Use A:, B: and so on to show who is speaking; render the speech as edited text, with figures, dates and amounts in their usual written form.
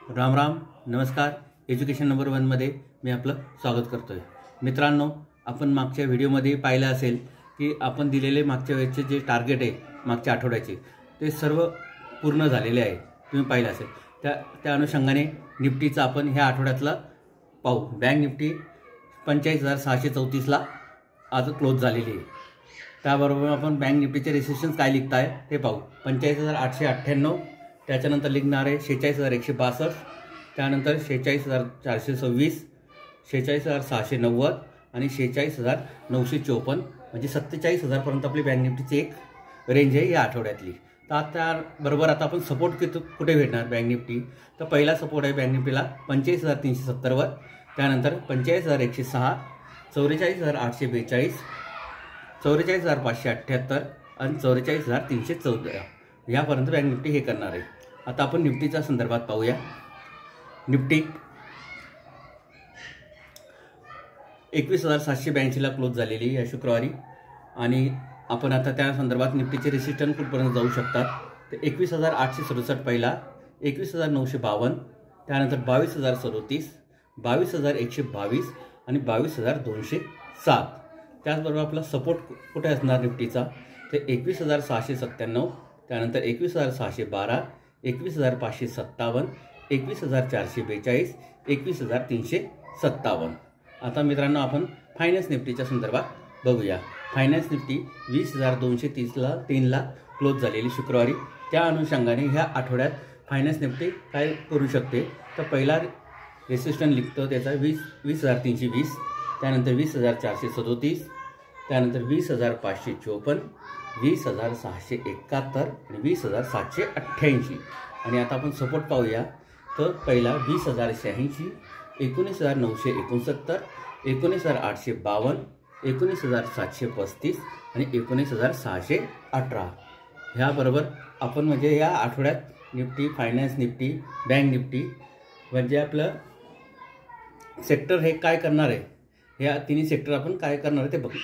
A: राम राम नमस्कार। Education number 1 मध्ये मी आपलं स्वागत करतोय। मित्रांनो, आपण मागच्या व्हिडिओमध्ये पाहिलं असेल की आपण दिलेले मागच्या वेळेचे जे टार्गेट आहे मागच्या आठवड्याचे ते सर्व पूर्ण झालेले आहे। तुम्ही पाहिलं असेल त्या अनुषंगाने निफ्टीचा आपण ह्या आठवड्यातला पाहू। बँक निफ्टी 45,634 ला आज क्लोज झालेली आहे। त्याबरोबर आपण बँक निफ्टीचे रेजिस्टन्स काय लिखत आहे ते पाहू। 45,898, त्याच्यानंतर लिखणार आहे 46,162, त्यानंतर 46,426, 46,690 आणि 46,954, म्हणजे 47,000 पर्यंत आपली बँक निफ्टीची एक रेंज आहे या आठवड्यातली। तर त्याबरोबर आता आपण सपोर्ट कुठे भेटणार बँक निफ्टी, तर पहिला सपोर्ट आहे बँक निफ्टीला 45,370 वर, त्यानंतर 45,106, 44,842, 44,578 आणि 44,314 यापर्यंत बँक निफ्टी हे करणार आहे। आता आपण निफ्टीच्या संदर्भात पाहूया। निफ्टी 21,782 ला क्लोज झालेली या शुक्रवारी, आणि आपण आता त्या संदर्भात निफ्टीचे रेजिस्टन्स कुठपर्यंत जाऊ शकतात तर 21,867 पहिला, 21,952, त्यानंतर 22,037, 22,122 आणि 22,207। त्याचबरोबर आपला सपोर्ट कुठे असणार निफ्टीचा ते 21,697, त्यानंतर 21,612, 21,557, 21,442, 21,357। आता मित्रांनो आपण फायनान्स निफ्टीच्या संदर्भात बघूया। फायनान्स निफ्टी 20,203 ला क्लोज झालेली शुक्रवारी। त्या अनुषंगाने ह्या आठवड्यात फायनान्स निफ्टी काय करू शकते तर पहिला रेजिस्टन्स लिखतो त्याचा 20,320, त्यानंतर 20,437, त्यानंतर 20,554, 20,671 आणि 20,788। आणि आता आपण सपोर्ट पाहूया तर पहिला 20,086, 19,969, 19,852, 19,735 आणि 19,618। ह्याबरोबर आपण म्हणजे या आठवड्यात Nifty, finance Nifty, bank Nifty म्हणजे आपलं सेक्टर हे काय करणार आहे, या तिन्ही सेक्टर आपण काय करणार आहे ते बघू।